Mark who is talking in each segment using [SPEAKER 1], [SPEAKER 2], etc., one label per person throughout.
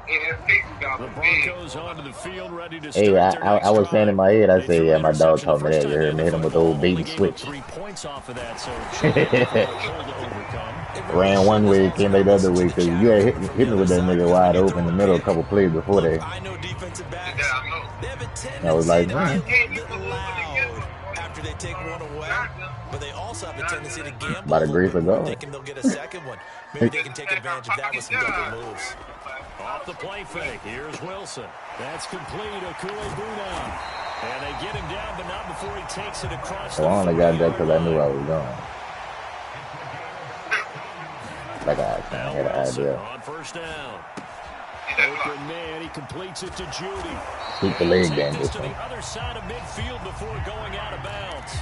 [SPEAKER 1] The Broncos onto the field, ready to
[SPEAKER 2] Hey,
[SPEAKER 1] start their
[SPEAKER 2] I
[SPEAKER 1] next
[SPEAKER 2] was saying in
[SPEAKER 1] drive.
[SPEAKER 2] my head, I
[SPEAKER 1] They
[SPEAKER 2] said,
[SPEAKER 1] threw
[SPEAKER 2] yeah,
[SPEAKER 1] an
[SPEAKER 2] my dog
[SPEAKER 1] interception the
[SPEAKER 2] told me
[SPEAKER 1] first
[SPEAKER 2] that. You
[SPEAKER 1] time they
[SPEAKER 2] heard
[SPEAKER 1] had
[SPEAKER 2] me
[SPEAKER 1] the
[SPEAKER 2] hit him with the old
[SPEAKER 1] football,
[SPEAKER 2] bait
[SPEAKER 1] only
[SPEAKER 2] and
[SPEAKER 1] gave up
[SPEAKER 2] switch.
[SPEAKER 1] 3 points off of that, so it should be enough of a hole to overcome.
[SPEAKER 3] It really
[SPEAKER 2] Ran
[SPEAKER 3] should.
[SPEAKER 2] one
[SPEAKER 3] There's
[SPEAKER 2] way,
[SPEAKER 3] also
[SPEAKER 2] came
[SPEAKER 3] no
[SPEAKER 2] back the other
[SPEAKER 3] listen to
[SPEAKER 2] way,
[SPEAKER 3] the
[SPEAKER 2] because you
[SPEAKER 3] chatter
[SPEAKER 2] had
[SPEAKER 3] coming from
[SPEAKER 2] hit
[SPEAKER 3] the
[SPEAKER 2] me
[SPEAKER 3] other
[SPEAKER 2] with that
[SPEAKER 3] side
[SPEAKER 2] nigga
[SPEAKER 3] because when
[SPEAKER 2] wide
[SPEAKER 3] you
[SPEAKER 2] open in
[SPEAKER 3] throw
[SPEAKER 2] the
[SPEAKER 3] a
[SPEAKER 2] middle a
[SPEAKER 3] pick,
[SPEAKER 2] couple plays before
[SPEAKER 3] look,
[SPEAKER 2] they.
[SPEAKER 3] I know defensive backs, they have a
[SPEAKER 2] I was
[SPEAKER 3] tendency
[SPEAKER 2] like,
[SPEAKER 3] to be a
[SPEAKER 2] man,
[SPEAKER 3] little bit loud after they take one away, but they also have a tendency to gamble
[SPEAKER 2] by
[SPEAKER 3] a
[SPEAKER 2] the
[SPEAKER 3] little
[SPEAKER 2] grace
[SPEAKER 3] bit
[SPEAKER 2] of
[SPEAKER 3] more,
[SPEAKER 2] God.
[SPEAKER 3] thinking they'll get a second one. Maybe they can take advantage of that with some double moves.
[SPEAKER 1] Off the play fake, here's Wilson. That's complete, Okue-Buna. And they get him down, but not before he takes it across
[SPEAKER 2] Well,
[SPEAKER 1] the
[SPEAKER 2] I only got that
[SPEAKER 1] 40-yard
[SPEAKER 2] because I knew I
[SPEAKER 1] line.
[SPEAKER 2] was going. Like I kind of
[SPEAKER 1] Now
[SPEAKER 2] had an
[SPEAKER 1] Wilson
[SPEAKER 2] idea.
[SPEAKER 1] on first down. Open man, he completes it to Judy.
[SPEAKER 2] Keep the
[SPEAKER 1] And he'll
[SPEAKER 2] leg
[SPEAKER 1] take
[SPEAKER 2] game
[SPEAKER 1] this
[SPEAKER 2] this
[SPEAKER 1] to the
[SPEAKER 2] one.
[SPEAKER 1] other side of midfield before going out of bounds.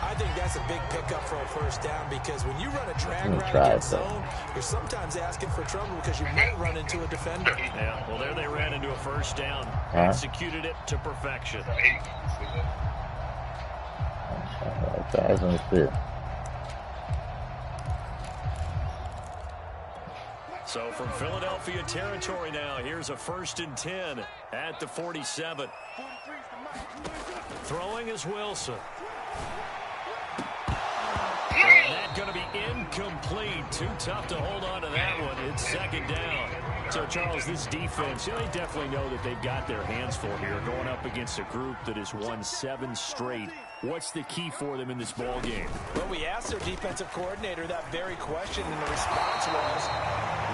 [SPEAKER 3] I think that's a big pickup for a first down because when you run a drag
[SPEAKER 2] I'm gonna
[SPEAKER 3] route
[SPEAKER 2] try it
[SPEAKER 3] against
[SPEAKER 2] though.
[SPEAKER 3] zone, you're sometimes asking for trouble because you might run into a defender.
[SPEAKER 1] Yeah, well, there they ran into a first down.
[SPEAKER 2] Huh?
[SPEAKER 1] Executed it to perfection.
[SPEAKER 2] Fast and still.
[SPEAKER 1] So from Philadelphia territory now, here's a 1st and 10 at the 47. Throwing is Wilson. And that's going to be incomplete. Too tough to hold on to that one. It's 2nd down. So, Charles, this defense, they definitely know that they've got their hands full here, going up against a group that has won 7 straight. What's the key for them in this ball game?
[SPEAKER 3] Well, we asked their defensive coordinator that very question, and the response was,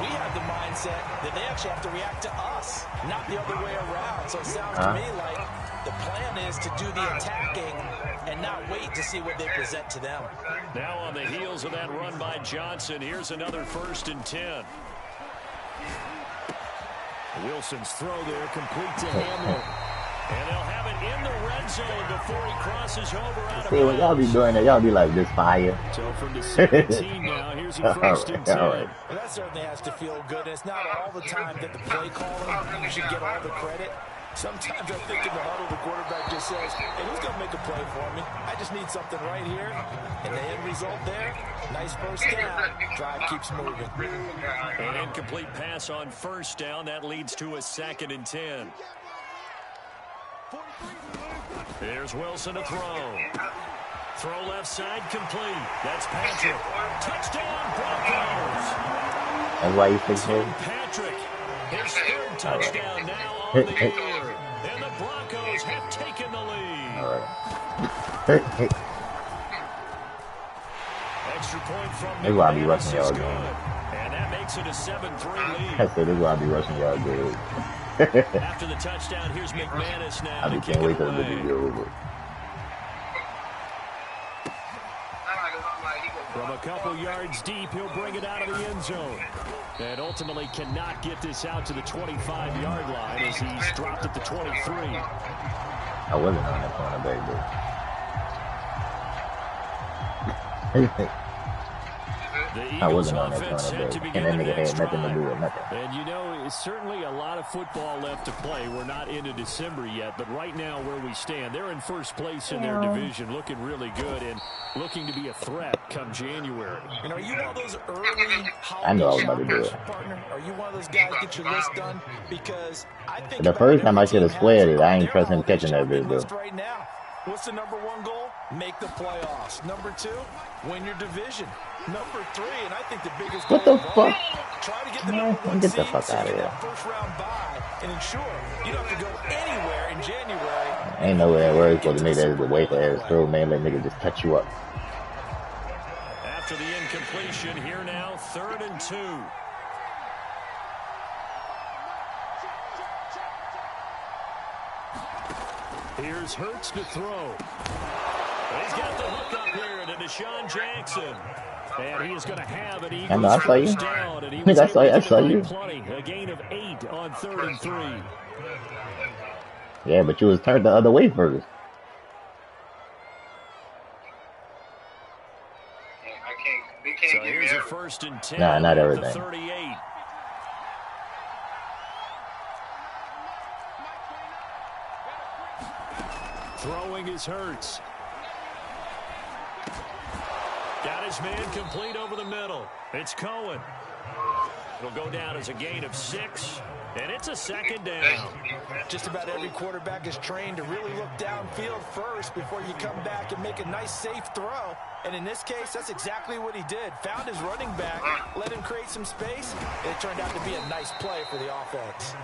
[SPEAKER 3] we have the mindset that they actually have to react to us, not the other way around. So it sounds to me like the plan is to do the attacking and not wait to see what they present to them.
[SPEAKER 1] Now on the heels of that run by Johnson, here's another 1st and 10. Wilson's throw there, complete to Hamler. And they'll have it in the red zone before he crosses over out of
[SPEAKER 2] See, when y'all be
[SPEAKER 1] bounds.
[SPEAKER 2] doing that, y'all be like, this fire.
[SPEAKER 1] So from the 17 now, here's a 1st and 10.
[SPEAKER 2] All right.
[SPEAKER 3] Well, that certainly has to feel good. It's not all the time that the play calling, you should get all the credit. Sometimes I think in the huddle, the quarterback just says, hey, who's going to make a play for me? I just need something right here. And the end result there, nice first down. Drive keeps moving.
[SPEAKER 1] An incomplete pass on 1st down. That leads to a 2nd and 10. Here's Wilson to throw. Throw left side complete. That's Patrick. Touchdown, Broncos.
[SPEAKER 2] That's why you think so?
[SPEAKER 1] Patrick, his 3rd touchdown now on the year. And the Broncos have taken the lead.
[SPEAKER 2] All right.
[SPEAKER 1] Extra point from
[SPEAKER 2] This is why I be
[SPEAKER 1] McManus
[SPEAKER 2] rushing y'all
[SPEAKER 1] is
[SPEAKER 2] good.
[SPEAKER 1] good. And that makes it a 7-3
[SPEAKER 2] I
[SPEAKER 1] lead.
[SPEAKER 2] said, this is why I be rushing y'all good.
[SPEAKER 1] After the touchdown, here's McManus now
[SPEAKER 2] I
[SPEAKER 1] to
[SPEAKER 2] be
[SPEAKER 1] kick
[SPEAKER 2] can't wait
[SPEAKER 1] it
[SPEAKER 2] till the
[SPEAKER 1] away.
[SPEAKER 2] video over.
[SPEAKER 1] From a couple yards deep, he'll bring it out of the end zone. And ultimately cannot get this out to the 25-yard line as he's dropped at the 23.
[SPEAKER 2] I wasn't on that cornerback, but
[SPEAKER 1] The
[SPEAKER 2] I
[SPEAKER 1] Eagles
[SPEAKER 2] wasn't on that
[SPEAKER 1] offense set to
[SPEAKER 2] cornerback. And
[SPEAKER 1] begin
[SPEAKER 2] that
[SPEAKER 1] their
[SPEAKER 2] nigga
[SPEAKER 1] next
[SPEAKER 2] had nothing to
[SPEAKER 1] drive.
[SPEAKER 2] do with nothing.
[SPEAKER 1] And you know, it's certainly a lot of football left to play. We're not into December yet, but right now where we stand, they're in 1st place in their division, looking really good and looking to be a threat come January.
[SPEAKER 3] And are you one of those early
[SPEAKER 2] I know I was
[SPEAKER 3] holiday
[SPEAKER 2] about to do
[SPEAKER 3] shoppers,
[SPEAKER 2] it.
[SPEAKER 3] partner? Are you one of those guys get your list done? Because I think
[SPEAKER 2] The
[SPEAKER 3] about
[SPEAKER 2] first
[SPEAKER 3] what
[SPEAKER 2] time
[SPEAKER 3] every
[SPEAKER 2] I should
[SPEAKER 3] team
[SPEAKER 2] have
[SPEAKER 3] has
[SPEAKER 2] squared it. I
[SPEAKER 3] on
[SPEAKER 2] ain't
[SPEAKER 3] their
[SPEAKER 2] trusting
[SPEAKER 3] holiday
[SPEAKER 2] catching that
[SPEAKER 3] shopping
[SPEAKER 2] bitch,
[SPEAKER 3] list
[SPEAKER 2] though.
[SPEAKER 3] right now. What's the number 1 goal? Make the playoffs. Number 2, win your division. Number 3, and I think the biggest goal
[SPEAKER 2] What the
[SPEAKER 3] of all,
[SPEAKER 2] fuck?
[SPEAKER 3] try to get the
[SPEAKER 2] Man,
[SPEAKER 3] number 1
[SPEAKER 2] get the
[SPEAKER 3] seed
[SPEAKER 2] fuck
[SPEAKER 3] so you
[SPEAKER 2] out of
[SPEAKER 3] get
[SPEAKER 2] here.
[SPEAKER 3] that first-round bye and ensure you don't have to go anywhere in January.
[SPEAKER 2] Ain't no way where it's supposed to
[SPEAKER 3] Get
[SPEAKER 2] make
[SPEAKER 3] to the
[SPEAKER 2] that
[SPEAKER 3] Super
[SPEAKER 2] the way
[SPEAKER 3] Bowl
[SPEAKER 2] for
[SPEAKER 3] that
[SPEAKER 2] ass
[SPEAKER 3] way.
[SPEAKER 2] throw, man. Let nigga just touch you up.
[SPEAKER 1] After the incompletion, here now, 3rd and 2. Here's Hurts to throw. He's got the hook up here to Deshaun Jackson. And he is going to have an
[SPEAKER 2] I know,
[SPEAKER 1] Eagles
[SPEAKER 2] I saw you.
[SPEAKER 1] first down. And he
[SPEAKER 2] Nigga,
[SPEAKER 1] was
[SPEAKER 2] I
[SPEAKER 1] able
[SPEAKER 2] saw
[SPEAKER 1] to
[SPEAKER 2] you. I
[SPEAKER 1] get
[SPEAKER 2] saw
[SPEAKER 1] it by
[SPEAKER 2] you.
[SPEAKER 1] plenty. A gain of 8 on 3rd and 3.
[SPEAKER 2] Yeah, but you was turned the other way first.
[SPEAKER 1] So here's a 1st and 10
[SPEAKER 2] Nah, not
[SPEAKER 1] at the
[SPEAKER 2] everything.
[SPEAKER 1] 38. Throwing is Hurts. Got his man complete over the middle. It's Cohen. It'll go down as a gain of 6, and it's a second down.
[SPEAKER 3] Just about every quarterback is trained to really look downfield first before you come back and make a nice, safe throw. And in this case, that's exactly what he did. Found his running back, let him create some space, and it turned out to be a nice play for the offense.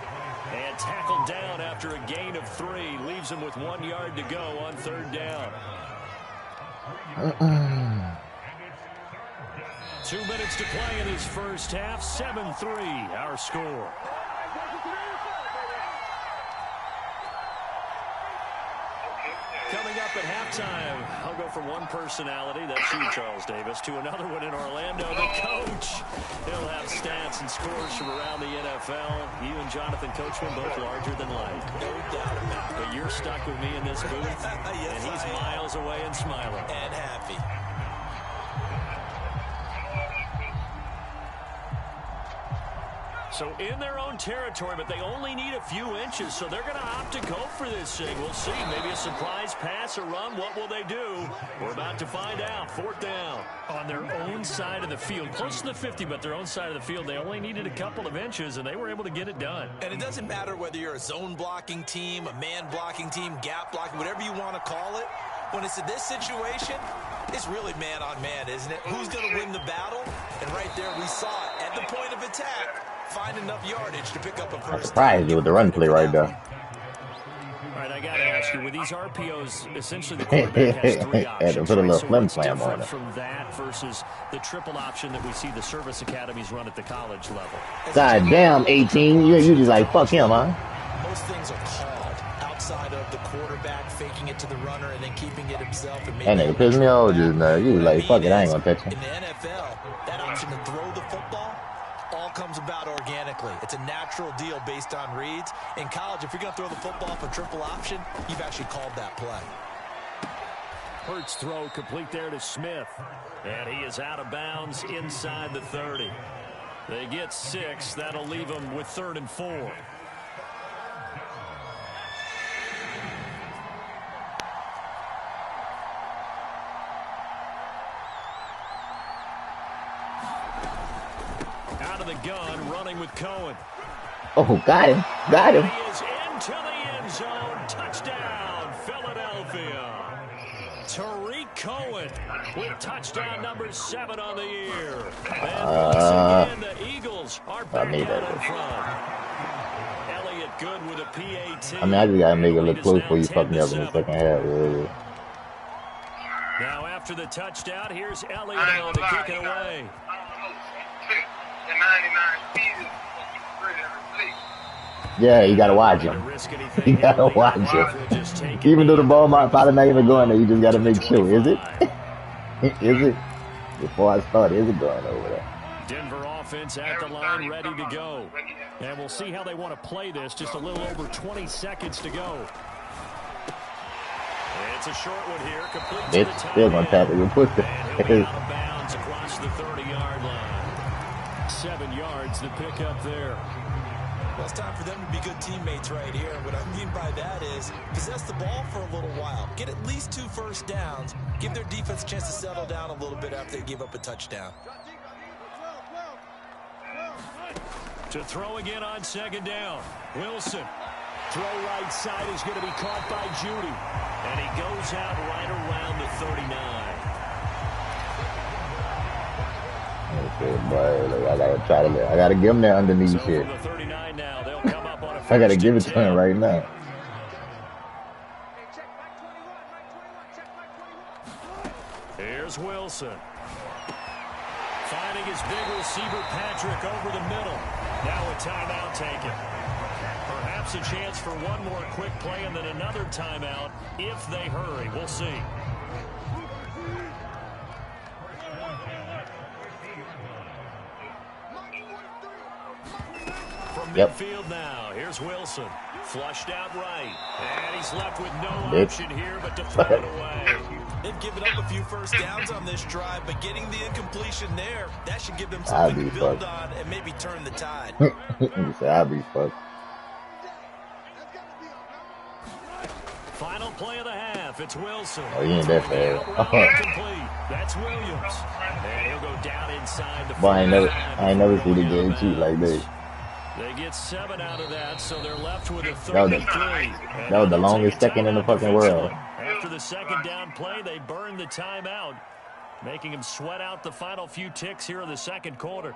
[SPEAKER 1] And tackled down after a gain of 3. Leaves him with 1 yard to go on 3rd down. 2 minutes to play in his first half. 7-3, our score. Coming up at halftime, I'll go from one personality, that's you, Charles Davis, to another one in Orlando, the coach. He'll have stats and scores from around the NFL. You and Jonathan Coachman both larger than life.
[SPEAKER 3] No doubt about it.
[SPEAKER 1] But you're stuck with me in this booth,
[SPEAKER 3] Yes,
[SPEAKER 1] and he's miles away and smiling.
[SPEAKER 3] And happy.
[SPEAKER 1] So in their own territory, but they only need a few inches, so they're going to opt to go for this thing. We'll see. Maybe a surprise pass or run. What will they do? We're about to find out. 4th down. On their own side of the field, close to the 50, but their own side of the field, they only needed a couple of inches, and they were able to get it done.
[SPEAKER 3] And it doesn't matter whether you're a zone blocking team, a man blocking team, gap blocking, whatever you want to call it. When it's in this situation, it's really man on man, isn't it? Who's going to win the battle? And right there, we saw it at the point of attack. Find enough yardage to pick up a first.
[SPEAKER 2] I'm surprised you with the run play right there.
[SPEAKER 1] All right, I got to ask you, with these RPOs, essentially the quarterback has 3 options.
[SPEAKER 2] Had to put a little
[SPEAKER 1] so
[SPEAKER 2] flim
[SPEAKER 1] what's
[SPEAKER 2] flam
[SPEAKER 1] different
[SPEAKER 2] on it.
[SPEAKER 1] from that versus the triple option that we see the service academies run at the college level?
[SPEAKER 2] God damn, 18. You just like, fuck him, huh?
[SPEAKER 3] Most things are called outside of the quarterback faking it to the runner and then keeping it himself. And
[SPEAKER 2] That nigga pissed me off just now. You was like, fuck it, I ain't gonna touch him.
[SPEAKER 3] In the NFL, that option to throw the football all comes about organically. It's a natural deal based on reads. In college, if you're going to throw the football for triple option, you've actually called that play.
[SPEAKER 1] Hurts throw complete there to Smith. And he is out of bounds inside the 30. They get 6. That'll leave them with 3rd and 4. Out of the gun, running with Cohen.
[SPEAKER 2] Oh, got him. Got him.
[SPEAKER 1] He is into the end zone. Touchdown, Philadelphia. Tariq Cohen with touchdown number 7 on the year. And once again, the Eagles are back out in front. Elliott good with a PAT.
[SPEAKER 2] I mean, I just gotta make it look close before you fuck me up in the second half. Really.
[SPEAKER 1] Now after the touchdown, here's Elliott on to kick it away.
[SPEAKER 2] Yeah, you gotta watch him. You gotta watch him. Even though the ball might probably not even going there, you just gotta make sure. Is it? Is it? Before I start, is it going over there?
[SPEAKER 1] Denver offense at the line, ready to go. And we'll see how they want to play this. Just a little over 20 seconds to go. It's a short one here. Complete
[SPEAKER 2] It's still gonna tap it. Put the
[SPEAKER 1] and he'll be out of bounds across the 30-yard line. 7 yards to pick up there.
[SPEAKER 3] Well, it's time for them to be good teammates right here. What I mean by that is possess the ball for a little while. Get at least 2 first downs. Give their defense a chance to settle down a little bit after they give up a touchdown.
[SPEAKER 1] To throw again on 2nd down. Wilson. Throw right side is going to be caught by Judy. And he goes out right around the 39.
[SPEAKER 2] Okay, boy, I gotta give him that underneath
[SPEAKER 1] So
[SPEAKER 2] shit.
[SPEAKER 1] from the 39 now, they'll come up on a
[SPEAKER 2] I gotta
[SPEAKER 1] first
[SPEAKER 2] give
[SPEAKER 1] and
[SPEAKER 2] it to him
[SPEAKER 1] 10.
[SPEAKER 2] right now.
[SPEAKER 1] Here's Wilson. Finding his big receiver, Patrick, over the middle. Now a timeout taken. Perhaps a chance for one more quick play and then another timeout if they hurry. We'll see. From midfield now, here's Wilson. Flushed out right. And he's left with no option here but to throw it away.
[SPEAKER 3] They've given up a few first downs on this drive, but getting the incompletion there, that should give them something to build on and maybe turn the tide.
[SPEAKER 2] You say I'll be fucked.
[SPEAKER 1] Final play of the half. half. It's Wilson.
[SPEAKER 2] Oh, he ain't that fast.
[SPEAKER 1] Complete. That's Williams. And he'll go down inside the
[SPEAKER 2] Boy, I ain't never seen a game cheat like this.
[SPEAKER 1] They get 7 out of that, so they're left with a 33.
[SPEAKER 2] That was the longest second in the fucking world.
[SPEAKER 1] After the second down play, they burn the timeout, making them sweat out the final few ticks here in the second quarter.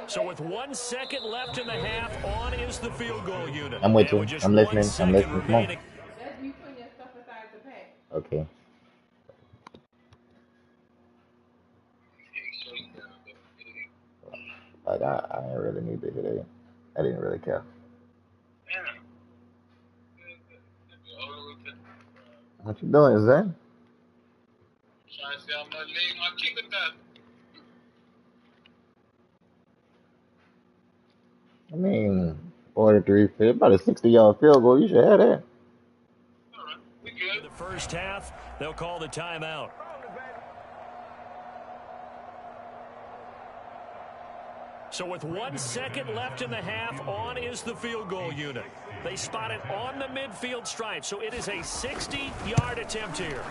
[SPEAKER 1] So with 1 second left in the half, on is the field goal unit.
[SPEAKER 2] I'm with you. I'm listening. I'm listening. Come on. Okay. Like, I didn't really need to hear that. I didn't really care. What you doing, Zay? I mean, 43, about a 60-yard field goal. You should have that.
[SPEAKER 1] In the first half, they'll call the timeout. So with 1 second left in the half, on is the field goal unit. They spot it on the midfield stripe, so it is a 60-yard attempt here.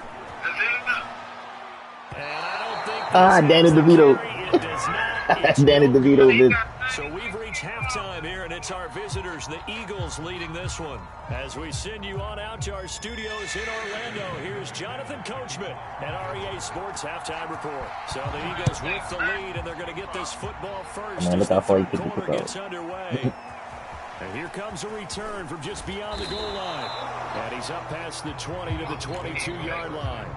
[SPEAKER 1] And I don't think
[SPEAKER 2] Danny DeVito. Danny DeVito did.
[SPEAKER 1] So we've reached halftime here, and it's our visitors, the Eagles, leading this one. As we send you on out to our studios in Orlando, here's Jonathan Coachman at REA Sports Halftime Report. So the Eagles with the lead, and they're going to get this football first as the third quarter gets underway. And here comes a return from just beyond the goal line. And he's up past the 20 to the 22-yard line.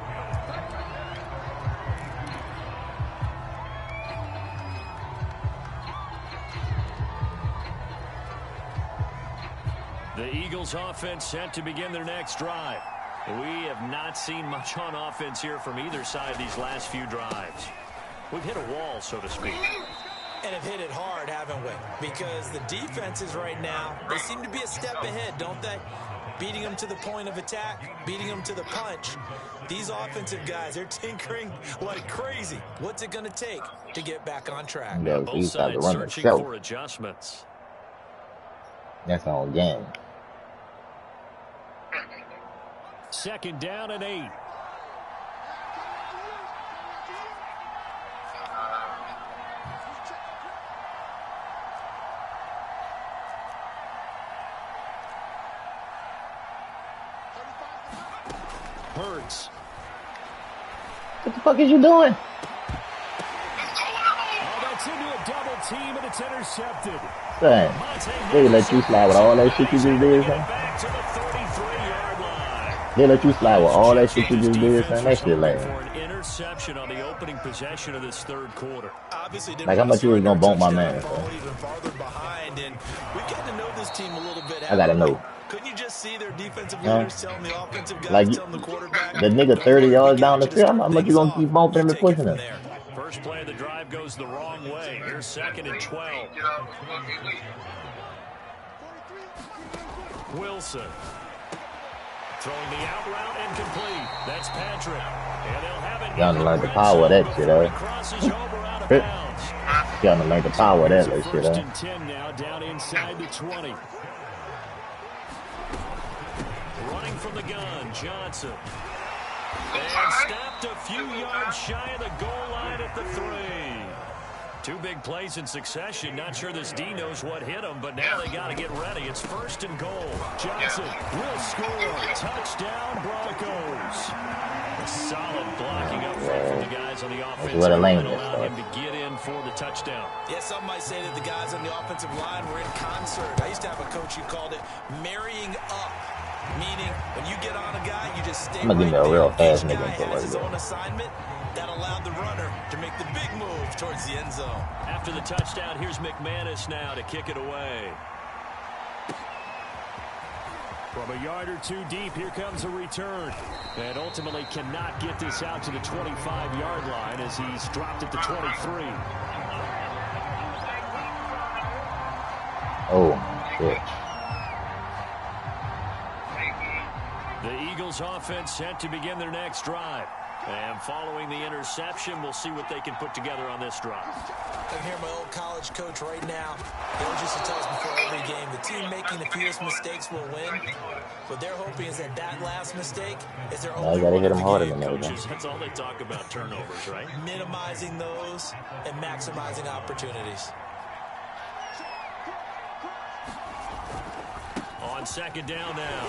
[SPEAKER 1] The Eagles offense set to begin their next drive. We have not seen much on offense here from either side these last few drives. We've hit a wall, so to speak.
[SPEAKER 3] And have hit it hard, haven't we? Because the defenses right now, they seem to be a step ahead, don't they? Beating them to the point of attack, beating them to the punch. These offensive guys, they're tinkering like crazy. What's it going to take to get back on track?
[SPEAKER 2] Yeah,
[SPEAKER 1] both sides searching for adjustments.
[SPEAKER 2] That's all game.
[SPEAKER 1] Second down and 8. Hurts.
[SPEAKER 2] What the fuck is you doing?
[SPEAKER 1] Oh, that's into a double team, and it's intercepted.
[SPEAKER 2] Dang. They let you slide with all that shit you just did, son.
[SPEAKER 1] Back to the 33-yard line.
[SPEAKER 2] They let you slide with all that shit you just did, son. That shit lame.
[SPEAKER 1] For an interception on the opening possession of this third quarter.
[SPEAKER 2] Like, how much you was gonna bump my man, son?
[SPEAKER 3] Even farther behind, and we've got to know this team a little bit.
[SPEAKER 2] I gotta know.
[SPEAKER 3] Couldn't you just see their defensive leaders telling the offensive guys,
[SPEAKER 2] like,
[SPEAKER 3] telling the quarterback?
[SPEAKER 2] The nigga 30 yards down the field, how much you gonna keep bumping him and pushing him?
[SPEAKER 1] First play of the drive goes the wrong way. Here's 2nd and 12. Wilson. Throwing the out route and complete. That's Patrick. And they'll have it.
[SPEAKER 2] Y'all learn the power of that shit,
[SPEAKER 1] Crosses over out of bounds.
[SPEAKER 2] Y'all learn the power of that shit,
[SPEAKER 1] First and 10 now, down inside the 20. Running from the gun, Johnson. And stopped a few yards shy of the goal line at the 3. 2 big plays in succession. Not sure this D knows what hit him, but now they got to get ready. It's 1st and goal. Johnson will score. Touchdown, Broncos. A solid blocking up front from the guys on the offensive line allowed him to get in for the touchdown.
[SPEAKER 3] Yeah, some might say that the guys on the offensive line were in concert. I used to have a coach who called it marrying up. Meaning, when you get on a guy, you just stay right there.
[SPEAKER 2] Real fast
[SPEAKER 3] Each guy has his own assignment. That allowed the runner to make the big move towards the end zone.
[SPEAKER 1] After the touchdown, here's McManus now to kick it away. From a yard or 2 deep, here comes a return. And ultimately cannot get this out to the 25-yard line as he's dropped at the 23.
[SPEAKER 2] Oh, shit.
[SPEAKER 1] The Eagles offense set to begin their next drive. And following the interception, we'll see what they can put together on this drive.
[SPEAKER 3] I hear my old college coach right now. He always used to tell us before every game, the team making the fewest mistakes will win. What they're hoping is that last mistake is their only
[SPEAKER 2] gotta hit them harder
[SPEAKER 3] game.
[SPEAKER 2] than
[SPEAKER 1] Coaches, that's all they talk about, turnovers, right?
[SPEAKER 3] Minimizing those and maximizing opportunities.
[SPEAKER 1] On second down now,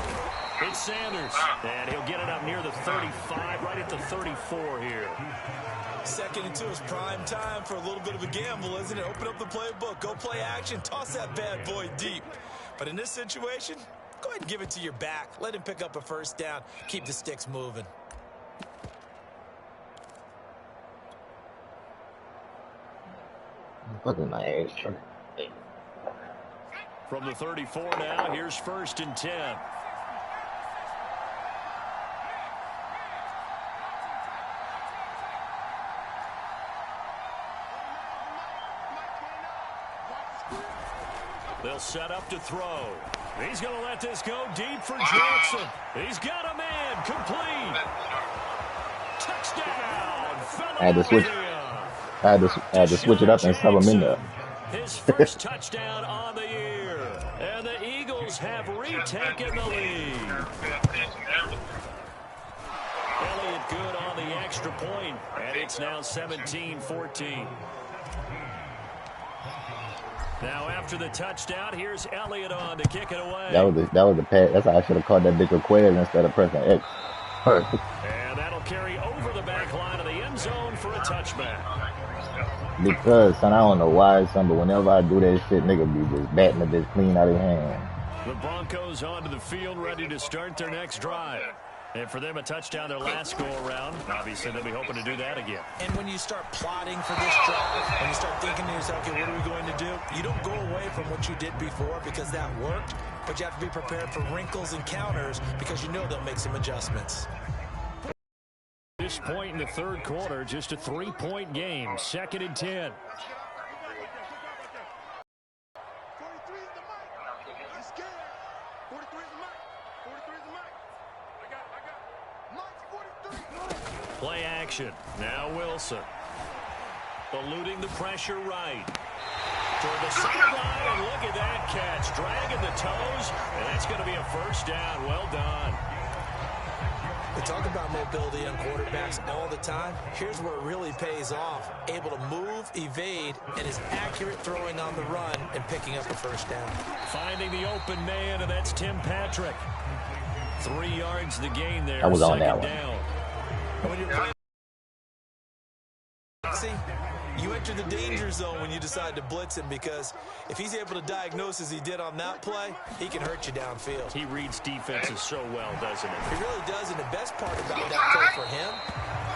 [SPEAKER 1] it's Sanders, and he'll get it up near the 35, right at the 34 here.
[SPEAKER 3] 2nd and 2 is prime time for a little bit of a gamble, isn't it? Open up the playbook, go play action, toss that bad boy deep. But in this situation, go ahead and give it to your back. Let him pick up a first down, keep the sticks moving.
[SPEAKER 2] Fucking my ass.
[SPEAKER 1] From the 34 now, here's 1st and 10. They'll set up to throw. He's going to let this go deep for Johnson. He's got a man, complete. Touchdown.
[SPEAKER 2] I had to switch it up and sub him in there.
[SPEAKER 1] His first touchdown on the year. And the Eagles have retaken the lead. Elliott good on the extra point, and it's now 17-14. Now after the touchdown, here's Elliott on to kick it away.
[SPEAKER 2] That was the pass. That's how I should have called that big request instead of pressing X.
[SPEAKER 1] And that'll carry over the back line of the end zone for a touchback.
[SPEAKER 2] Because, son, I don't know why, son, but whenever I do that shit, nigga be just batting a bitch clean out of your hand.
[SPEAKER 1] The Broncos onto the field, ready to start their next drive. And for them, a touchdown their last go-around. Obviously, they'll be hoping to do that again.
[SPEAKER 3] And when you start plotting for this drive, when you start thinking to yourself, okay, what are we going to do? You don't go away from what you did before because that worked, but you have to be prepared for wrinkles and counters because you know they'll make some adjustments.
[SPEAKER 1] This point in the third quarter, just a 3-point game. 2nd and 10. Play action. Now Wilson. Eluding the pressure right. Toward the sideline, and look at that catch. Dragging the toes, and that's going to be a first down. Well done.
[SPEAKER 3] We talk about mobility on quarterbacks all the time. Here's where it really pays off. Able to move, evade, and is accurate throwing on the run and picking up a first down.
[SPEAKER 1] Finding the open man, and that's Tim Patrick. 3 yards the gain there.
[SPEAKER 2] I was on that
[SPEAKER 1] one.
[SPEAKER 2] one.
[SPEAKER 3] When you're playing, you enter the danger zone when you decide to blitz him because if he's able to diagnose as he did on that play, he can hurt you downfield.
[SPEAKER 1] He reads defenses so well, doesn't he?
[SPEAKER 3] He really does, and the best part about that play for him,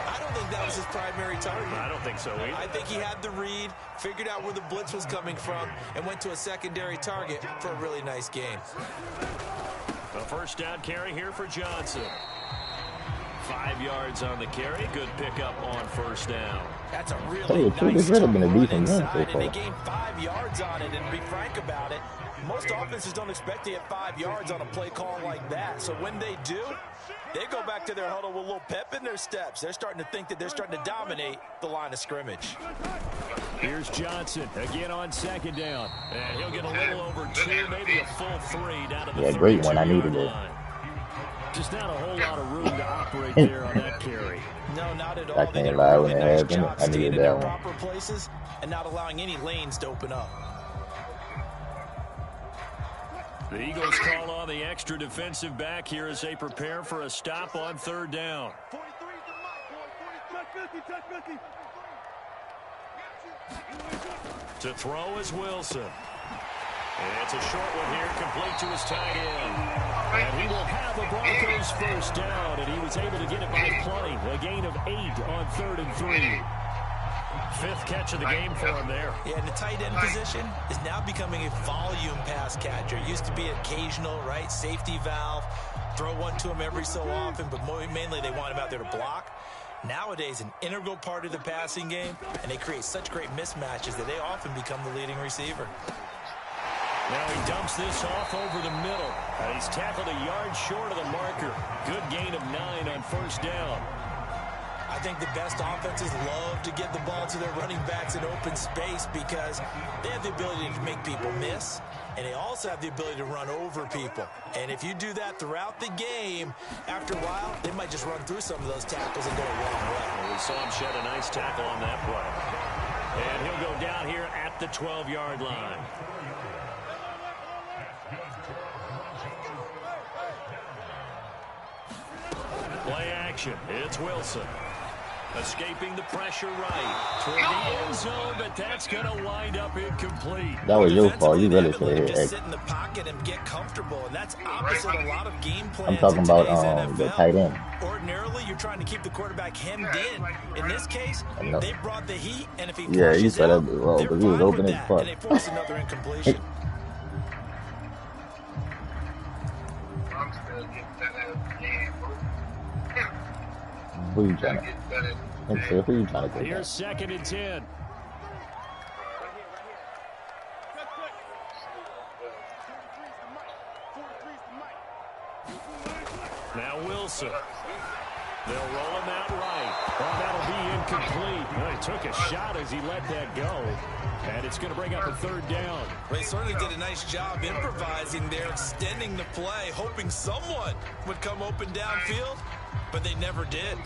[SPEAKER 3] I don't think that was his primary target.
[SPEAKER 1] I don't think so either.
[SPEAKER 3] I think he had the read, figured out where the blitz was coming from, and went to a secondary target for a really nice game.
[SPEAKER 1] A first down carry here for Johnson. 5 yards on the carry. Good pickup on first down.
[SPEAKER 3] That's a really nice run inside, and they gained 5 yards on it. And to be frank about it, most offenses don't expect to get 5 yards on a play call like that. So when they do, they go back to their huddle with a little pep in their steps. They're starting to think that they're starting to dominate the line of scrimmage.
[SPEAKER 1] Here's Johnson again on second down. And he'll get a little over 2, maybe a full 3 down to the 32-yard
[SPEAKER 2] great one. I needed it.
[SPEAKER 1] Just not a whole lot of room to operate there on that carry.
[SPEAKER 3] No, not at all.
[SPEAKER 2] I can't lie when it happened. I needed that one.
[SPEAKER 3] Proper places and not allowing any lanes to open up.
[SPEAKER 1] The Eagles call on the extra defensive back here as they prepare for a stop on third down. To throw is Wilson. And it's a short one here, complete to his tight end. And he will have the Broncos first down, and he was able to get it by plenty. A gain of 8 on 3rd and 3. 5th catch of the game for him there.
[SPEAKER 3] Yeah, and the tight end position is now becoming a volume pass catcher. It used to be occasional, right? Safety valve. Throw one to him every so often, but mainly they want him out there to block. Nowadays, an integral part of the passing game, and they create such great mismatches that they often become the leading receiver.
[SPEAKER 1] Now he dumps this off over the middle. He's tackled a yard short of the marker. Good gain of 9 on first down.
[SPEAKER 3] I think the best offenses love to get the ball to their running backs in open space because they have the ability to make people miss, and they also have the ability to run over people. And if you do that throughout the game, after a while, they might just run through some of those tackles and go a long way.
[SPEAKER 1] Well, we saw him shed a nice tackle on that play. And he'll go down here at the 12-yard line. Play action. It's Wilson. Escaping the pressure right toward the end zone, but that's going to wind up incomplete.
[SPEAKER 2] That was your fault. You really should have
[SPEAKER 3] just sit in the pocket and get comfortable, and that's opposite a lot of game plans.
[SPEAKER 2] I'm talking about the tight end.
[SPEAKER 3] Ordinarily, you're trying to keep the quarterback hemmed in. In this case, they brought the heat, and if he
[SPEAKER 2] you said that well because he was open as fuck.
[SPEAKER 3] And they forced another incompletion.
[SPEAKER 2] Who you trying to? Let's see, who you trying to get?
[SPEAKER 1] Here's 2nd and 10. Now Wilson. They'll roll him out right. Oh, that'll be incomplete. Well, he took a shot as he let that go. And it's going to bring up a 3rd down.
[SPEAKER 3] They certainly did a nice job improvising there, extending the play, hoping someone would come open downfield, but they never did.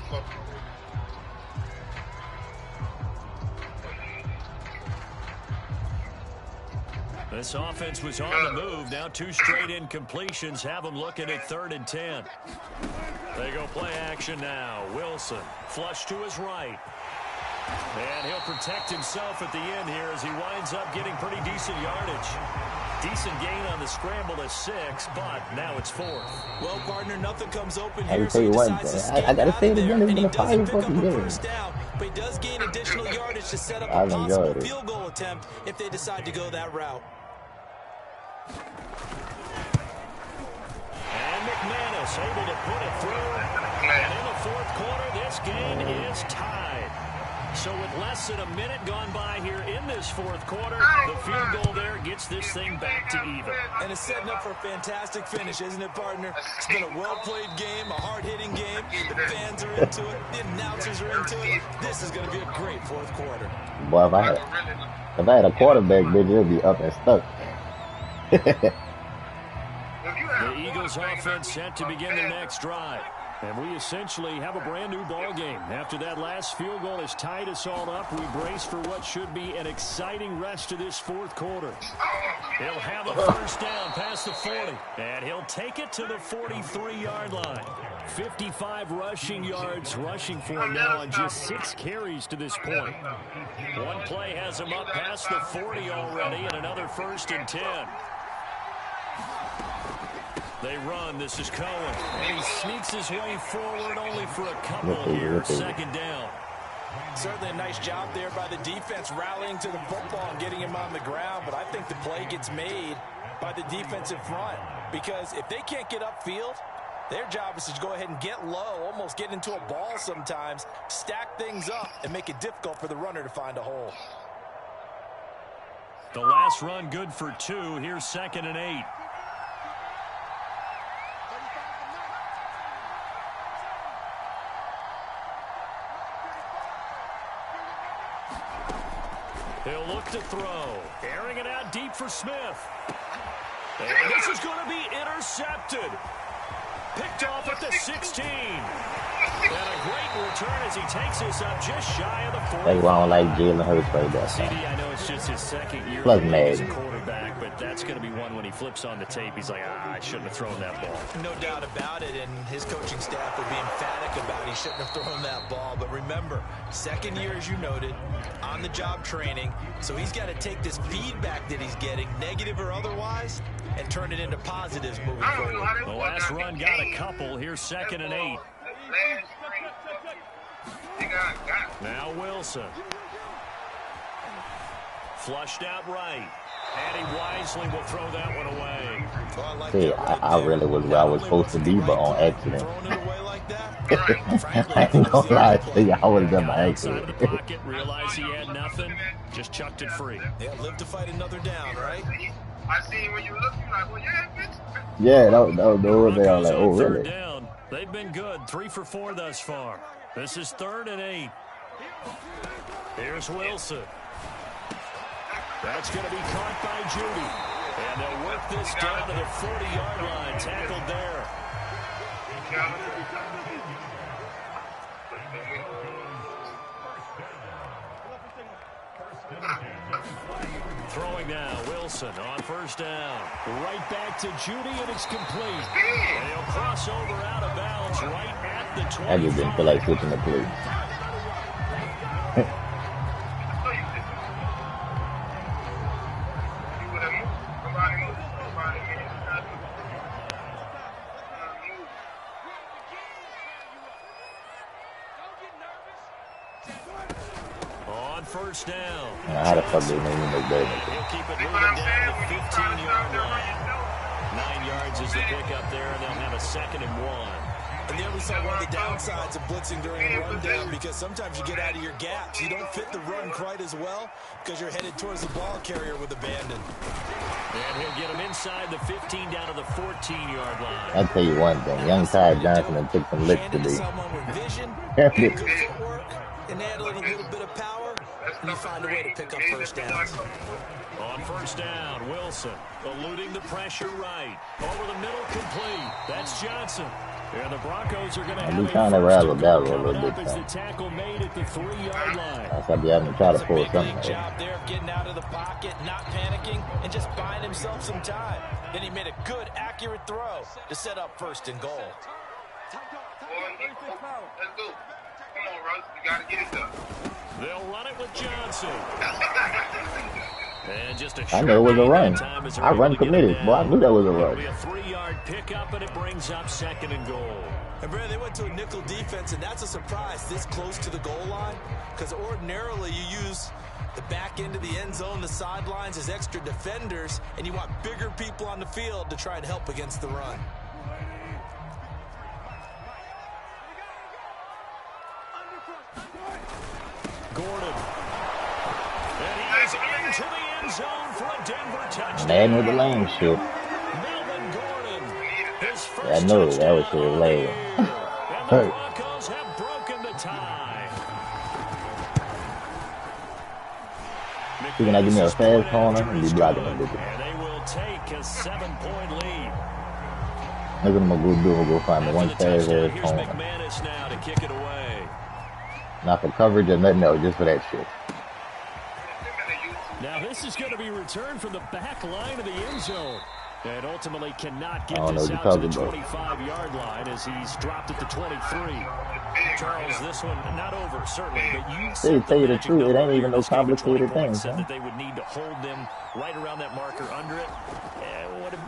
[SPEAKER 1] This offense was on the move. Now 2 straight incompletions have them looking at 3rd and 10. They go play action now. Wilson flush to his right. And he'll protect himself at the end here as he winds up getting pretty decent yardage. Decent gain on the scramble to 6, but now it's 4th.
[SPEAKER 3] Well, partner, nothing comes open
[SPEAKER 2] I
[SPEAKER 3] here,
[SPEAKER 2] tell you what, I gotta say it again. It's been a fire fucking game.
[SPEAKER 3] But he does gain additional yardage to set up a possible field goal attempt if they decide to go that route.
[SPEAKER 1] And McManus able to put it through. And in the 4th quarter, this game is tied. So with less than a minute gone by here in this 4th quarter, the field goal there gets this thing back to even.
[SPEAKER 3] And it's setting up for a fantastic finish, isn't it, partner? It's been a well-played game, a hard-hitting game. The fans are into it. The announcers are into it. This is going to be a great 4th quarter.
[SPEAKER 2] Boy, if I had a quarterback, bitch, it'd be up and stuck.
[SPEAKER 1] The Eagles offense set to begin their next drive. And we essentially have a brand new ball game. After that last field goal has tied us all up, we brace for what should be an exciting rest of this 4th quarter. He'll have a 1st down past the 40. And he'll take it to the 43-yard line. 55 rushing yards rushing for him now on just 6 carries to this point. One play has him up past the 40 already, and another 1st and 10. They run. This is Cohen. And he sneaks his way forward only for a couple here. 2nd down.
[SPEAKER 3] Certainly a nice job there by the defense rallying to the football and getting him on the ground. But I think the play gets made by the defensive front. Because if they can't get upfield, their job is to go ahead and get low, almost get into a ball sometimes, stack things up, and make it difficult for the runner to find a hole.
[SPEAKER 1] The last run good for 2. Here's 2nd and 8. He'll look to throw. Airing it out deep for Smith. And this is going to be intercepted. Picked off at the 16. And a great return as he takes this up just shy of the 40.
[SPEAKER 2] That's why I don't like Jalen Hurts right there.
[SPEAKER 1] CD, I know it's just his 2nd year as a quarterback, but that's going to be one when he flips on the tape. He's like, I shouldn't have thrown that ball.
[SPEAKER 3] No doubt about it, and his coaching staff will be emphatic about he shouldn't have thrown that ball. But remember, 2nd year, as you noted, on-the-job training, so he's got to take this feedback that he's getting, negative or otherwise, and turn it into positives moving forward.
[SPEAKER 1] The last run got a couple. Here's 2nd and 8. Now Wilson. Flushed out right. And he wisely will throw that one away.
[SPEAKER 2] See, I really was where I was supposed to be, but on accident. I ain't gonna lie to you, I was done by accident.
[SPEAKER 1] Pocket, realized he had nothing, just chucked it free.
[SPEAKER 3] Yeah, live to fight another down, right?
[SPEAKER 4] I seen when you look, you're like, well, yeah, bitch.
[SPEAKER 2] Yeah, that was they all like, oh, really?
[SPEAKER 1] Down. They've been good, 3 for 4 thus far. This is 3rd and 8. Here's Wilson. That's going to be caught by Judy. And they'll work this down to the 40-yard line. Tackled there. Throwing now, Wilson on 1st down. Right back to Judy, and it's complete. And he'll cross over out of bounds right at the 20.
[SPEAKER 2] I just didn't feel like switching the play.
[SPEAKER 1] On 1st down.
[SPEAKER 2] How the fuck do they make better?
[SPEAKER 1] He'll keep it moving down to the 15-yard line. 9 yards is the pickup there, and they'll have a 2nd and 1.
[SPEAKER 3] And there we saw one of the downsides of blitzing during a rundown, because sometimes you get out of your gaps. You don't fit the run quite as well because you're headed towards the ball carrier with abandon.
[SPEAKER 1] And he'll get him inside the 15 down to the 14-yard line.
[SPEAKER 2] I'll tell you one thing. Young Ty Johnson took some licks today.
[SPEAKER 3] Someone with vision, good footwork, and add a little bit of power, and you find a way to pick up 1st downs.
[SPEAKER 1] On 1st down, Wilson eluding the pressure right. Over the middle, complete. That's Johnson. And the Broncos are going to have a
[SPEAKER 2] kind of rattled out a little bit.
[SPEAKER 1] As the tackle made at the 3-yard line.
[SPEAKER 2] I thought you having to try to pull something.
[SPEAKER 3] Big job there of getting out of the pocket, not panicking, and just buying himself some time. Then he made a good, accurate throw to set up 1st and goal.
[SPEAKER 4] Let's go. Come on, Russ. You got to get it done.
[SPEAKER 1] They'll run it with Johnson. And just a
[SPEAKER 2] I know it was a run. I run committed. Boy, I knew that was a run.
[SPEAKER 1] It'll be a 3-yard pickup, and it brings up 2nd and goal.
[SPEAKER 3] And Brad, they went to a nickel defense, and that's a surprise this close to the goal line, because ordinarily you use the back end of the end zone, the sidelines as extra defenders, and you want bigger people on the field to try and help against the run.
[SPEAKER 1] Gordon. And he is into the end zone for a Denver touchdown.
[SPEAKER 2] Man with the lane shit.
[SPEAKER 1] Melvin Gordon. His first
[SPEAKER 2] I know that was shit lame.
[SPEAKER 1] And the Broncos have broken the tie.
[SPEAKER 2] You're going to give me a fast corner and be blocking them.
[SPEAKER 1] And they will take a 7-point lead.
[SPEAKER 2] That's what I'm going to do. We'll go find the one fast ass
[SPEAKER 1] Here's
[SPEAKER 2] corner.
[SPEAKER 1] McManus now to kick it away.
[SPEAKER 2] Not for coverage or nothing else, just for that shit.
[SPEAKER 1] Now this is going to be returned from the back line of the end zone. And ultimately cannot get
[SPEAKER 2] I don't know
[SPEAKER 1] this
[SPEAKER 2] what
[SPEAKER 1] out to
[SPEAKER 2] you're
[SPEAKER 1] the
[SPEAKER 2] talking about.
[SPEAKER 1] 25-yard line as he's dropped at the 23. Charles, this one not over, certainly, but you
[SPEAKER 2] They tell you the truth, it ain't even no complicated thing.
[SPEAKER 1] said that they would need to hold them right around that marker under it.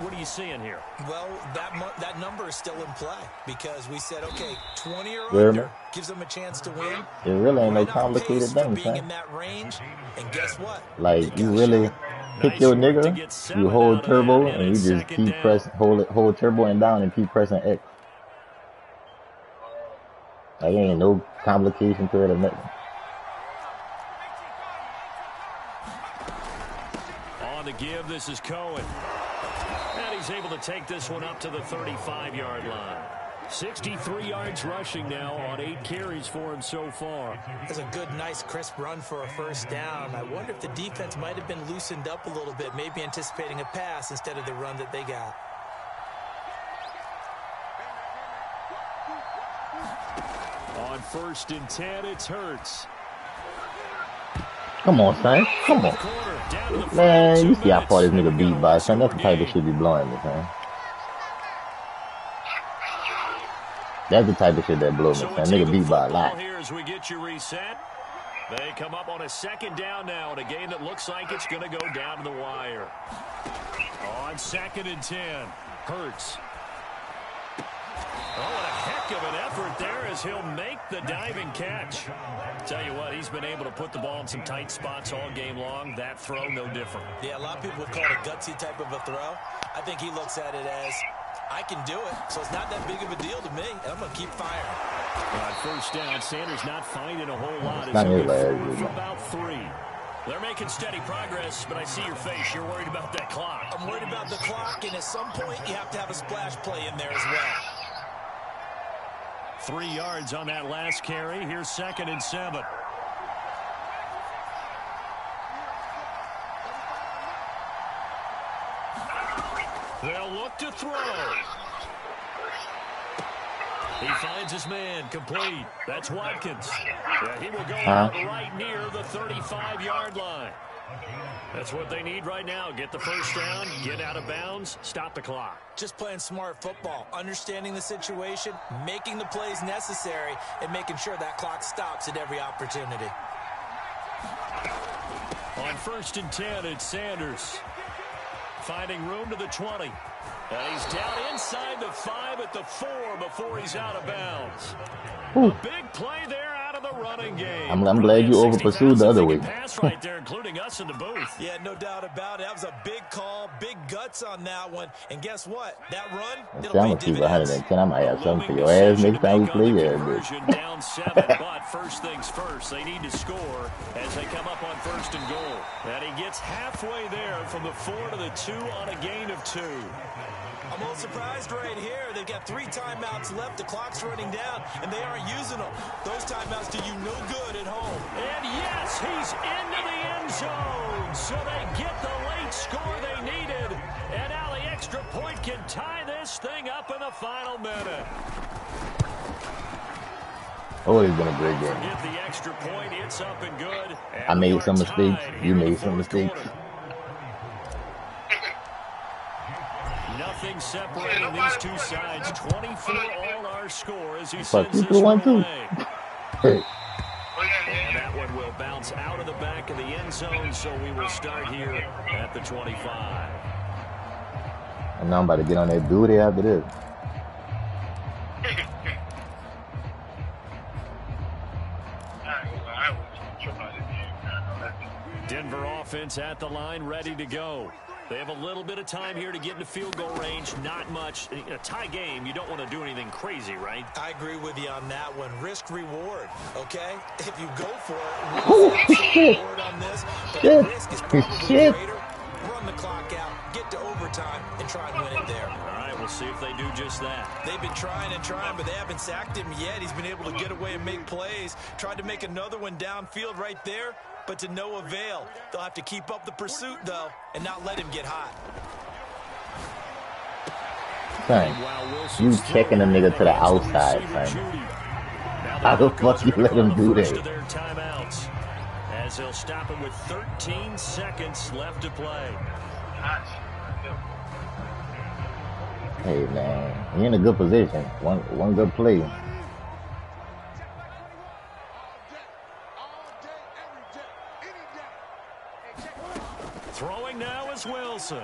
[SPEAKER 1] What are you seeing here?
[SPEAKER 3] Well, that number is still in play because we said, okay, 20 or
[SPEAKER 2] Really?
[SPEAKER 3] under gives them a chance to win.
[SPEAKER 2] It really ain't no
[SPEAKER 3] Right on
[SPEAKER 2] complicated
[SPEAKER 3] pace for
[SPEAKER 2] thing,
[SPEAKER 3] being
[SPEAKER 2] son.
[SPEAKER 3] in that range, and guess what?
[SPEAKER 2] Like,
[SPEAKER 3] They
[SPEAKER 2] you
[SPEAKER 3] got
[SPEAKER 2] really
[SPEAKER 3] shot.
[SPEAKER 2] pick your nigga, you hold turbo, and you just
[SPEAKER 1] second
[SPEAKER 2] keep
[SPEAKER 1] down.
[SPEAKER 2] pressing, hold turbo and down and keep pressing X. Like, ain't no complication to it or nothing.
[SPEAKER 1] On the give, this is Cohen. And he's able to take this one up to the 35-yard line. 63 yards rushing now on 8 carries for him so far.
[SPEAKER 3] That's a good, nice, crisp run for a 1st down. I wonder if the defense might have been loosened up a little bit, maybe anticipating a pass instead of the run that they got.
[SPEAKER 1] On 1st and 10, it's Hurts.
[SPEAKER 2] Come on, son. Come on.
[SPEAKER 1] Corner, down to the
[SPEAKER 2] Man,
[SPEAKER 1] 42
[SPEAKER 2] you see how far this
[SPEAKER 1] minutes.
[SPEAKER 2] nigga beat by, son. That's the type of shit be blowing me, son. That's the type of shit that blow me,
[SPEAKER 1] So
[SPEAKER 2] son.
[SPEAKER 1] it's
[SPEAKER 2] Nigga
[SPEAKER 1] Eagle
[SPEAKER 2] beat by a
[SPEAKER 1] football
[SPEAKER 2] lot.
[SPEAKER 1] here as we get you reset. They come up on a 2nd down now in a game that looks like it's going to go down to the wire. On 2nd and 10, Hurts. Oh, what a heck of an effort there as he'll make the diving catch. Tell you what, he's been able to put the ball in some tight spots all game long. That throw, no different.
[SPEAKER 3] Yeah, a lot of people would call it a gutsy type of a throw. I think he looks at it as, I can do it, so it's not that big of a deal to me, and I'm going to keep firing.
[SPEAKER 1] On 1st down, Sanders not finding a whole lot.
[SPEAKER 2] It's not
[SPEAKER 1] He'll
[SPEAKER 2] his
[SPEAKER 1] get
[SPEAKER 2] last,
[SPEAKER 1] forward
[SPEAKER 2] is
[SPEAKER 1] for
[SPEAKER 2] it?
[SPEAKER 1] about 3. They're making steady progress, but I see your face. You're worried about that clock.
[SPEAKER 3] I'm worried about the clock, and at some point, you have to have a splash play in there as well.
[SPEAKER 1] 3 yards on that last carry. Here's 2nd and 7. They'll look to throw. He finds his man, complete. That's Watkins. Yeah, he will go out right near the 35-yard line. That's what they need right now. Get the first down, get out of bounds, stop the clock.
[SPEAKER 3] Just playing smart football, understanding the situation, making the plays necessary, and making sure that clock stops at every opportunity.
[SPEAKER 1] On 1st and 10, it's Sanders. Finding room to the 20. And he's down inside the 5 at the 4 before he's out of bounds. A big play there out of the running game.
[SPEAKER 2] I'm glad you over-pursued the other way.
[SPEAKER 1] Pass right there, including us in the booth.
[SPEAKER 3] Yeah, no doubt about it. That was a big call, big guts on that one. And guess what? That run,
[SPEAKER 2] it'll pay dividends. 110. I might have something for your ass next time we play. Yeah,
[SPEAKER 1] down 7, but first things first, they need to score as they come up on 1st and goal. And he gets halfway there from the 4 to the 2 on a gain of 2.
[SPEAKER 3] I'm a little surprised right here. They've got 3 timeouts left. The clock's running down, and they aren't using them. Those timeouts do you no good at home.
[SPEAKER 1] And yes, he's into the end zone. So they get the late score they needed. And now the extra point can tie this thing up in the final minute.
[SPEAKER 2] Oh, it's been a great game.
[SPEAKER 1] Forget the extra point. It's up and good. And
[SPEAKER 2] I made some mistakes. You made some mistakes.
[SPEAKER 1] Nothing separating these two sides. 24 all our score as he
[SPEAKER 2] Fuck,
[SPEAKER 1] sends
[SPEAKER 2] you
[SPEAKER 1] this
[SPEAKER 2] one
[SPEAKER 1] one
[SPEAKER 2] too.
[SPEAKER 1] away. And that one will bounce out of the back of the end zone, so we will start here at the 25.
[SPEAKER 2] And now I'm about to get on that duty after this.
[SPEAKER 1] Denver offense at the line, ready to go. They have a little bit of time here to get into field goal range. Not much. In a tie game, you don't want to do anything crazy, right?
[SPEAKER 3] I agree with you on that one. Risk reward, okay? If you go for it, reward on this. But the risk is probably greater. Run the clock out, get to overtime, and try and win it there.
[SPEAKER 1] All right, we'll see if they do just that.
[SPEAKER 3] They've been trying and trying, but they haven't sacked him yet. He's been able to get away and make plays. Tried to make another one downfield right there, but to no avail. They'll have to keep up the pursuit, though, and not let him get hot.
[SPEAKER 2] Son, you checking a nigga to the outside, son. How the fuck you let him do that?
[SPEAKER 1] As they'll stop him with 13 seconds left to play.
[SPEAKER 2] Hey, man, you're in a good position. One good play.
[SPEAKER 1] Throwing now is Wilson.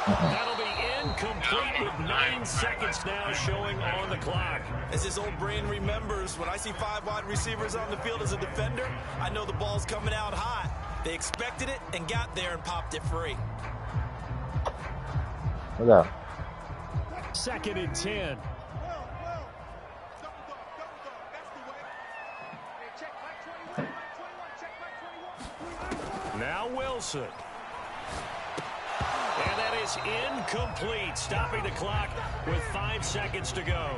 [SPEAKER 1] That'll be incomplete with 9 seconds now showing on the clock.
[SPEAKER 3] As his old brain remembers, when I see 5 wide receivers on the field as a defender, I know the ball's coming out hot. They expected it and got there and popped it free.
[SPEAKER 2] What's up?
[SPEAKER 1] 2nd and 10. Now Wilson. And that is incomplete, stopping the clock with 5 seconds to go.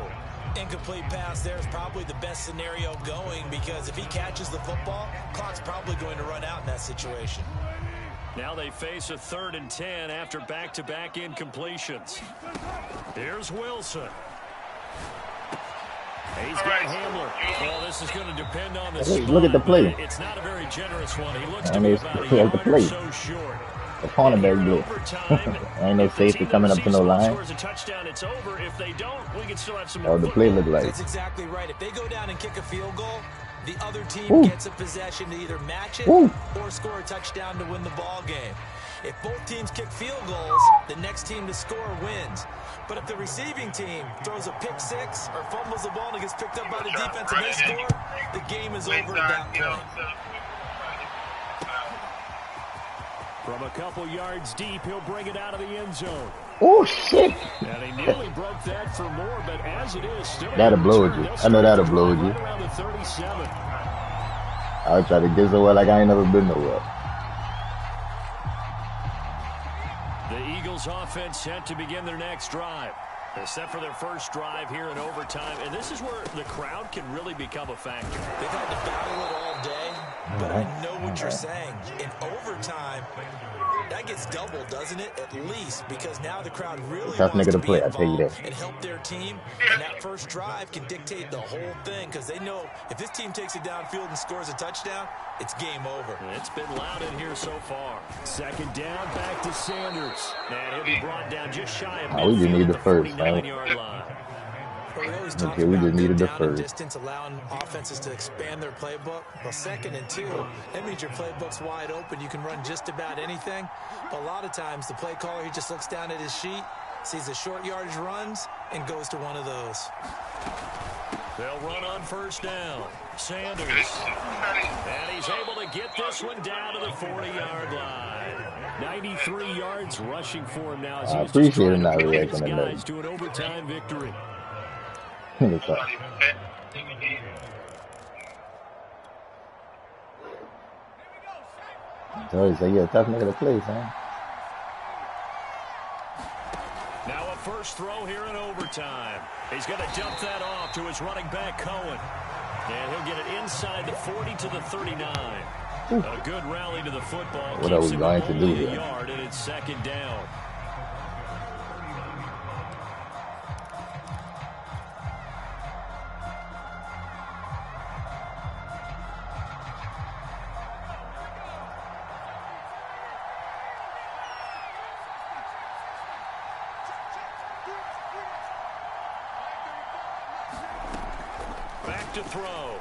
[SPEAKER 3] Incomplete pass there is probably the best scenario going, because if he catches the football, clock's probably going to run out in that situation.
[SPEAKER 1] Now they face a 3rd and 10 after back-to-back incompletions. Here's Wilson. He's got Hamler. Well, this is going to depend on the spot.
[SPEAKER 2] Look at the play.
[SPEAKER 1] It's not a very generous one. He looks to be about a yard or so short.
[SPEAKER 2] The cornerback blew. Ain't no safety coming up to no line.
[SPEAKER 1] Scores a touchdown, it's over. If they don't, we can still have some
[SPEAKER 2] Oh, the play look like.
[SPEAKER 3] That's exactly right. If they go down and kick a field goal, the other team gets a possession to either match it or score a touchdown to win the ball game. If both teams kick field goals, the next team to score wins. But if the receiving team throws a pick 6 or fumbles the ball and gets picked up by the defense and they score, the game is over at that point.
[SPEAKER 1] From a couple yards deep, he'll bring it out of the end zone.
[SPEAKER 2] Oh, shit.
[SPEAKER 1] And he nearly broke that for more, but as it is, still
[SPEAKER 2] that'll blow you. I know that'll blow you.
[SPEAKER 1] Right around the 37.
[SPEAKER 2] I'll try to get somewhere like I ain't never been nowhere.
[SPEAKER 1] The Eagles offense set to begin their next drive. Set for their first drive here in overtime, and this is where the crowd can really become a factor.
[SPEAKER 3] They've had to battle it all day, but I know what you're saying. In overtime, that gets doubled, doesn't it? At least, because now the crowd really wants to be involved and help their team, and that first drive can dictate the whole thing, because they know if this team takes it downfield and scores a touchdown, it's game over.
[SPEAKER 1] It's been loud in here so far. Second down, back to Sanders. And he'll be brought down just shy of
[SPEAKER 2] we just need the first, man.
[SPEAKER 3] Well, we always talk about
[SPEAKER 2] just needed the
[SPEAKER 3] down
[SPEAKER 2] first.
[SPEAKER 3] Distance, allowing offenses to expand their playbook. Well, 2nd and 2, that means your playbook's wide open. You can run just about anything. But a lot of times, the play caller, he just looks down at his sheet, sees the short yardage runs, and goes to one of those.
[SPEAKER 1] They'll run on first down. Sanders. And he's able to get this one down to the 40-yard line. 93 yards rushing for him now. As
[SPEAKER 2] I appreciate him not reacting
[SPEAKER 1] to
[SPEAKER 2] that.
[SPEAKER 1] To an overtime victory.
[SPEAKER 2] So you're a tough nigga to play, son.
[SPEAKER 1] Now a first throw here in overtime. He's going to dump that off to his running back, Cohen. And he'll get it inside the 40 to the 39. Ooh. A good rally to the football.
[SPEAKER 2] What are we going to do here?
[SPEAKER 1] Yard, and it's second down. Back to throw.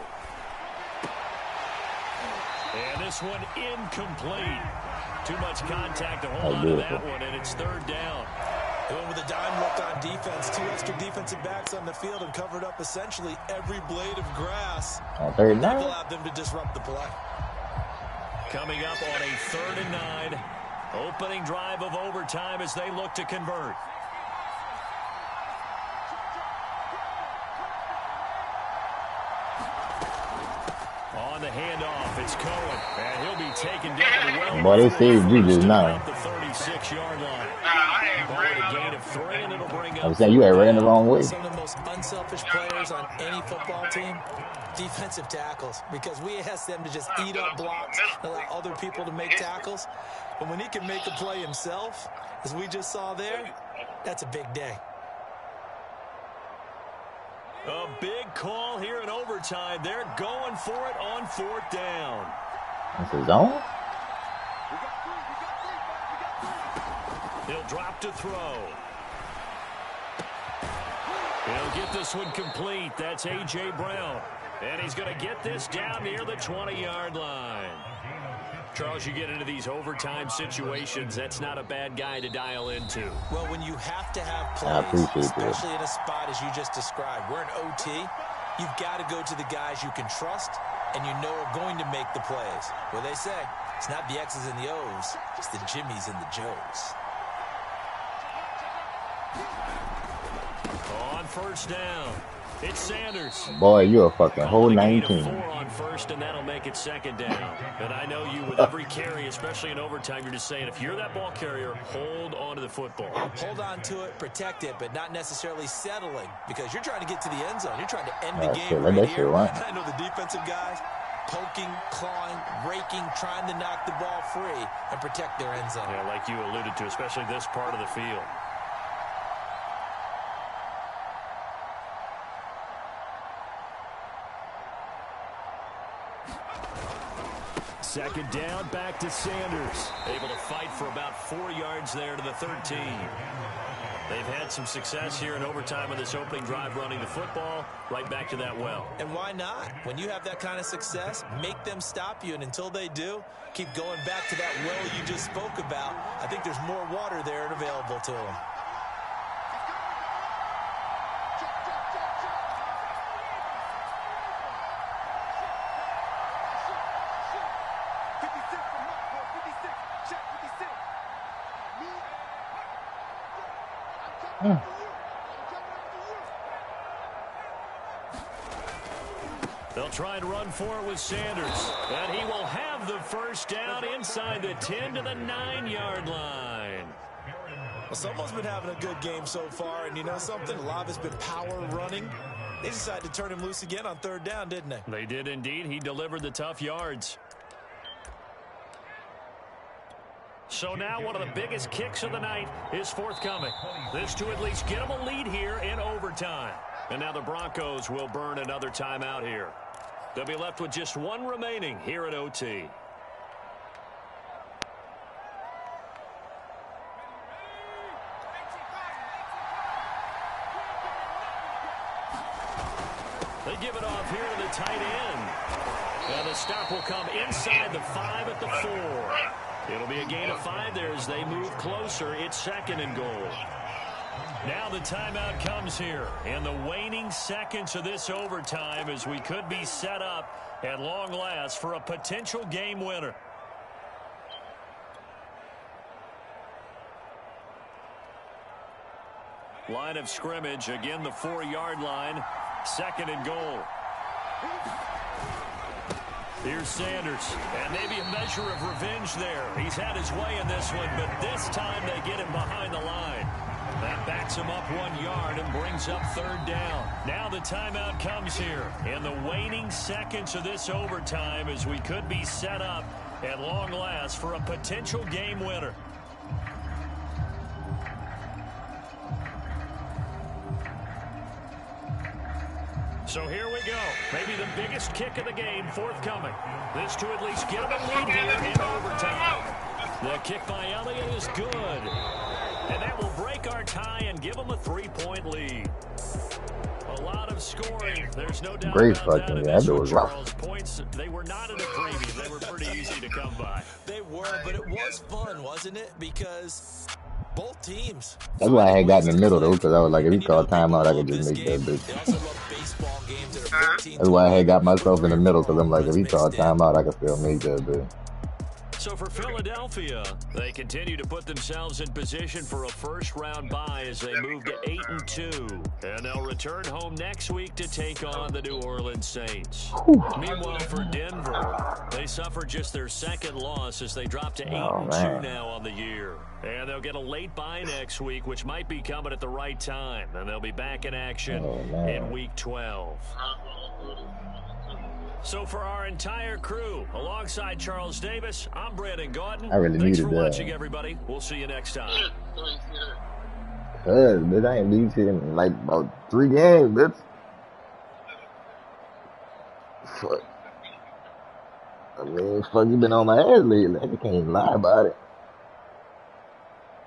[SPEAKER 1] And this one incomplete. Too much contact to hold on to that one, and it's third down.
[SPEAKER 3] They went with a dime look on defense. 2 extra defensive backs on the field and covered up essentially every blade of grass.
[SPEAKER 2] Third down.
[SPEAKER 3] That allowed them to disrupt the play.
[SPEAKER 1] Coming up on a 3rd and 9. Opening drive of overtime as they look to convert. On the handoff, it's Cohen, and he'll be taken down well.
[SPEAKER 2] Boy, they saved you just now.
[SPEAKER 1] The 36-yard line. Ball at a gain of 3, and it'll bring up.
[SPEAKER 2] I was saying you had ran the wrong way.
[SPEAKER 3] Some of the most unselfish players on any football team, defensive tackles, because we ask them to just eat up blocks, allow other people to make tackles. But when he can make a play himself, as we just saw there, that's a big day.
[SPEAKER 1] A big call here in overtime. They're going for it on 4th down.
[SPEAKER 2] That's his own?
[SPEAKER 1] He'll drop to throw. He'll get this one complete. That's A.J. Brown. And he's going to get this down near the 20-yard line. Charles, you get into these overtime situations, that's not a bad guy to dial into.
[SPEAKER 3] Well, when you have to have plays, especially in a spot as you just described, we're in OT, you've got to go to the guys you can trust and you know are going to make the plays. Well, they say, it's not the X's and the O's, it's the Jimmies and the Joes.
[SPEAKER 1] On first down, it's Sanders.
[SPEAKER 2] Boy, you're a fucking whole 19.
[SPEAKER 1] 4 on first, and that'll make it second down. And I know you, with every carry, especially in overtime, you're just saying, if you're that ball carrier, hold on to the football.
[SPEAKER 3] Hold on to it, protect it, but not necessarily settling, because you're trying to get to the end zone. You're trying to end the game right here. I know the defensive guys poking, clawing, raking, trying to knock the ball free and protect their end zone.
[SPEAKER 1] Yeah, like you alluded to, especially this part of the field. Second down, back to Sanders. Able to fight for about 4 yards there to the 13. They've had some success here in overtime on this opening drive running the football. Right back to that well.
[SPEAKER 3] And why not? When you have that kind of success, make them stop you. And until they do, keep going back to that well you just spoke about. I think there's more water there and available to them.
[SPEAKER 1] They'll try and run for it with Sanders. And he will have the first down inside the 10 to the 9-yard line.
[SPEAKER 3] Well, someone's been having a good game so far, and you know something? A lot has been power running. They decided to turn him loose again on 3rd down, didn't they?
[SPEAKER 1] They did indeed. He delivered the tough yards. So now one of the biggest kicks of the night is forthcoming. This to at least get them a lead here in overtime. And now the Broncos will burn another timeout here. They'll be left with just one remaining here at OT. They give it off here to the tight end. And the stop will come inside the 5 at the 4. It'll be a gain of 5 there as they move closer. It's 2nd and goal. Now the timeout comes here. And the waning seconds of this overtime as we could be set up at long last for a potential game winner. Line of scrimmage, again the 4-yard line. 2nd and goal. Here's Sanders, and maybe a measure of revenge there. He's had his way in this one, but this time they get him behind the line. That backs him up 1 yard and brings up 3rd down. Now the timeout comes here, and the waning seconds of this overtime as we could be set up at long last for a potential game winner. So here we go. Maybe the biggest kick of the game forthcoming. This to at least get them a lead here in overtime. The kick by Elliott is good. And that will break our tie and give them a 3-point lead. A lot of scoring. There's no doubt about that.
[SPEAKER 2] That was
[SPEAKER 1] Charles, points, they were not in the premium. They were pretty easy to come by.
[SPEAKER 3] They were, but it was fun, wasn't it? Because both teams.
[SPEAKER 2] That's why I had got in the middle, though, because I was like, if he called timeout, I could just make that bitch. That's why I had got myself in the middle, because I'm like, if he called timeout, I could still make that bitch.
[SPEAKER 1] So for Philadelphia, they continue to put themselves in position for a first-round bye as they move to 8-2. And they'll return home next week to take on the New Orleans Saints. Meanwhile, for Denver, they suffer just their 2nd loss as they drop to 8-2 now on the year. And they'll get a late bye next week, which might be coming at the right time. And they'll be back in action in Week 12. So for our entire crew, alongside Charles Davis, I'm Brandon Gaudin.
[SPEAKER 2] I really
[SPEAKER 1] Thanks
[SPEAKER 2] needed
[SPEAKER 1] for
[SPEAKER 2] that.
[SPEAKER 1] watching, everybody. We'll see you next time.
[SPEAKER 2] Bitch, I ain't beat you in like about 3 games, bitch. Fuck. I mean, fuck, you been on my ass lately. I can't even lie about it.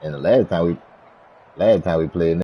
[SPEAKER 2] And the last time we played.